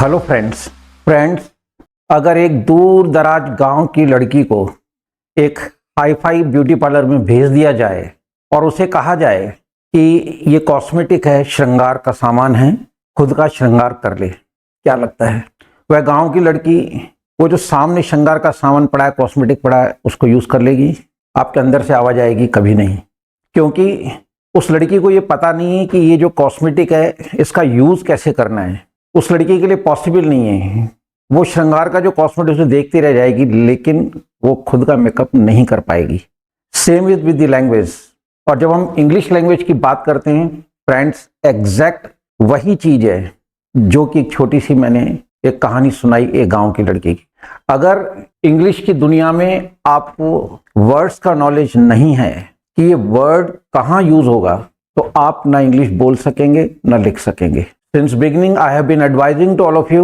Hello friends, अगर एक दूर दराज गांव की लड़की को एक हाई फाई ब्यूटी पार्लर में भेज दिया जाए और उसे कहा जाए कि ये कॉस्मेटिक है, श्रृंगार का सामान है, खुद का श्रृंगार कर ले, क्या लगता है वह गांव की लड़की वो जो सामने श्रृंगार का सामान पड़ा है, कॉस्मेटिक पड़ा है, उसको यूज कर लेगी? आपके अंदर से आवाज आएगी कभी नहीं, क्योंकि उस लड़की को ये पता नहीं है कि ये जो कॉस्मेटिक है इसका यूज कैसे करना है। उस लड़की के लिए पॉसिबल नहीं है। वो श्रृंगार का जो कॉस्मेटिक उसे देखती रह जाएगी, लेकिन वो खुद का मेकअप नहीं कर पाएगी। Same with the language. और जब हम इंग्लिश लैंग्वेज की बात करते हैं फ्रेंड्स, एग्जैक्ट वही चीज है जो कि एक छोटी सी मैंने एक कहानी सुनाई एक गांव की लड़की की। अगर इंग्लिश की दुनिया में आपको वर्ड्स का नॉलेज नहीं है कि ये वर्ड कहाँ यूज होगा, तो आप ना इंग्लिश बोल सकेंगे ना लिख सकेंगे। Since beginning, I have been advising to all of you,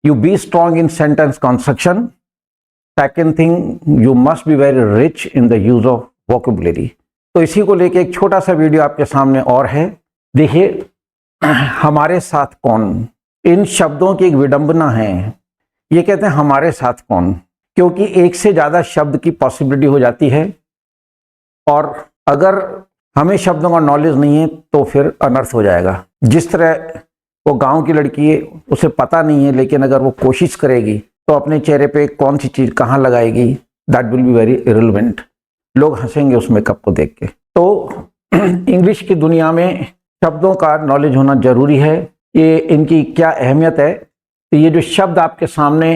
you be strong in sentence construction. Second thing, you must be very rich in the use of vocabulary. तो इसी को लेके एक छोटा सा वीडियो आपके सामने और है। देखिए, हमारे साथ कौन, इन शब्दों की एक विडंबना है। ये कहते हैं हमारे साथ कौन, क्योंकि एक से ज्यादा शब्द की पॉसिबिलिटी हो जाती है, और अगर हमें शब्दों का नॉलेज नहीं है तो फिर अनर्थ हो जाएगा। जिस तरह वो गांव की लड़की है, उसे पता नहीं है, लेकिन अगर वो कोशिश करेगी तो अपने चेहरे पे कौन सी चीज कहाँ लगाएगी, that will be very irrelevant. लोग हंसेंगे उस मेकअप को देख के। तो इंग्लिश की दुनिया में शब्दों का नॉलेज होना जरूरी है। ये इनकी क्या अहमियत है। तो ये जो शब्द आपके सामने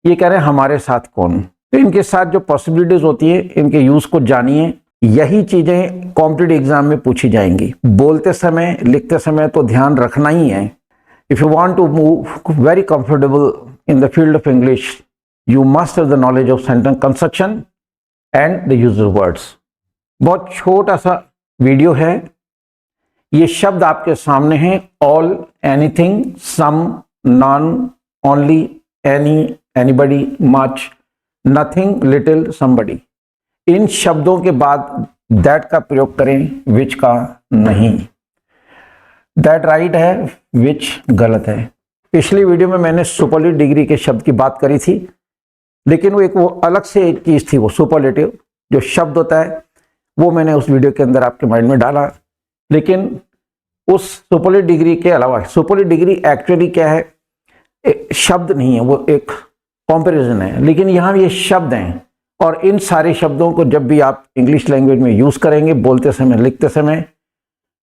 ये कह रहे हैं हमारे साथ कौन, तो इनके साथ जो पॉसिबिलिटीज होती है इनके यूज को जानिए। यही चीजें कॉम्पिटिटिव एग्जाम में पूछी जाएंगी। बोलते समय, लिखते समय तो ध्यान रखना ही है। If you want to move very comfortable in the field of English, you must have the knowledge of sentence construction and the use of words. बहुत छोटा सा वीडियो है। ये शब्द आपके सामने हैं: all, anything, some, none, only, any, anybody, much, nothing, little, somebody. इन शब्दों के बाद दैट का प्रयोग करें, विच का नहीं। दैट राइट है, विच गलत है। पिछली वीडियो में मैंने सुपरलेटिव डिग्री के शब्द की बात करी थी, लेकिन वो अलग से एक चीज थी। वो सुपरलेटिव जो शब्द होता है वो मैंने उस वीडियो के अंदर आपके माइंड में डाला। लेकिन उस सुपरलेटिव डिग्री के अलावा, सुपरलेटिव डिग्री एक्चुअली क्या है, शब्द नहीं है, वो एक कंपैरिजन है। लेकिन यहाँ ये शब्द हैं, और इन सारे शब्दों को जब भी आप इंग्लिश लैंग्वेज में यूज करेंगे, बोलते समय, लिखते समय,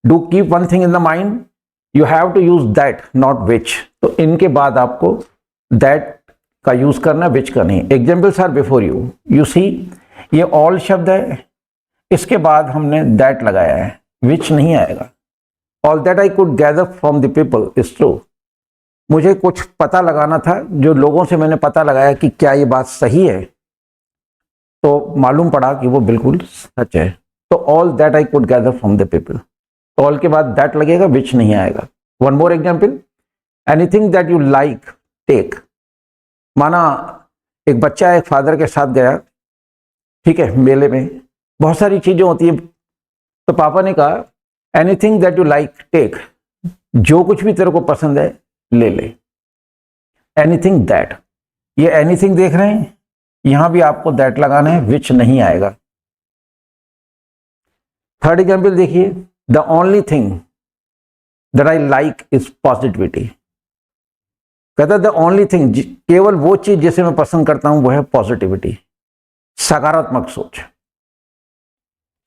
do keep one thing in the mind, you have to use that, not which. तो इनके बाद आपको दैट का यूज करना, विच का नहीं। Examples are before you. You see, ये ऑल शब्द है, इसके बाद हमने दैट लगाया है, विच नहीं आएगा। All that I could gather from the people is true. मुझे कुछ पता लगाना था, जो लोगों से मैंने पता लगाया कि क्या ये बात सही है, तो मालूम पड़ा कि वो बिल्कुल सच है। तो all that I could gather from the people, all के बाद दैट लगेगा, विच नहीं आएगा। One more example, anything that you like, take. माना एक बच्चा एक फादर के साथ गया, ठीक है, मेले में बहुत सारी चीजें होती है, तो पापा ने कहा anything that you like, take. जो कुछ भी तेरे को पसंद है ले ले। एनीथिंग दैट, ये एनीथिंग देख रहे हैं, यहां भी आपको दैट लगाना है, विच नहीं आएगा। थर्ड एग्जाम्पल देखिए, the only thing that I like is positivity. कहता द ओनली थिंग, केवल वो चीज जिसे मैं पसंद करता हूं वो है पॉजिटिविटी, सकारात्मक सोच।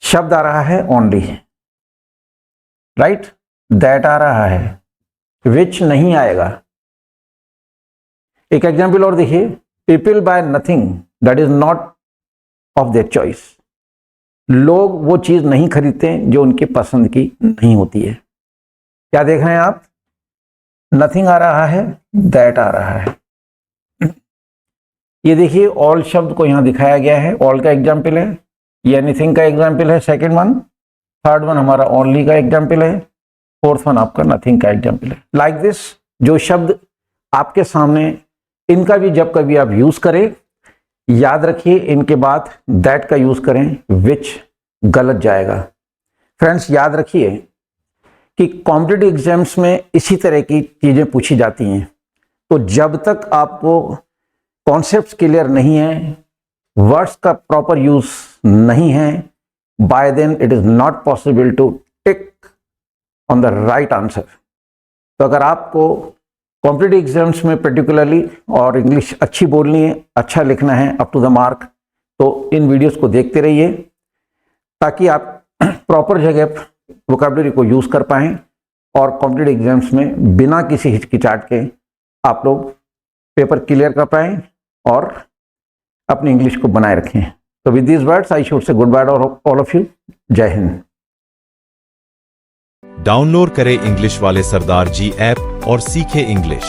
शब्द आ रहा है ओनली, राइट, दैट आ रहा है, विच नहीं आएगा। एक एग्जाम्पल और देखिए, people buy nothing that is not of their choice. लोग वो चीज नहीं खरीदते जो उनकी पसंद की नहीं होती है। क्या देख रहे हैं आप? नथिंग आ रहा है, दैट आ रहा है। ये देखिए, ऑल शब्द को यहां दिखाया गया है, ऑल का एग्जाम्पल है, ये एनीथिंग का एग्जाम्पल है, सेकेंड वन। थर्ड वन हमारा ओनली का एग्जाम्पल है, फोर्थ वन आपका नथिंग का एग्जाम्पल है। लाइक दिस, जो शब्द आपके सामने, इनका भी जब कभी आप यूज करें, याद रखिए इनके बाद दैट का यूज करें, विच गलत जाएगा। फ्रेंड्स, याद रखिए कि कॉम्पिटिटिव एग्जाम्स में इसी तरह की चीजें पूछी जाती हैं। तो जब तक आपको कॉन्सेप्ट्स क्लियर नहीं है, वर्ड्स का प्रॉपर यूज नहीं है, by then it is not possible to tick on the right answer. तो अगर आपको कॉम्पिटिटिव एग्जाम्स में पर्टिकुलरली और इंग्लिश अच्छी बोलनी है, अच्छा लिखना है, अप टू द मार्क, तो इन वीडियोस को देखते रहिए ताकि आप प्रॉपर जगह वोकैबुलरी को यूज कर पाएं और कॉम्पिटिटिव एग्जाम्स में बिना किसी हिचकिचाहट के आप लोग पेपर क्लियर कर पाएं और अपनी इंग्लिश को बनाए रखें। तो with these words I should say good bye all of you. जय हिंद। डाउनलोड करें इंग्लिश वाले सरदार जी ऐप और सीखें इंग्लिश।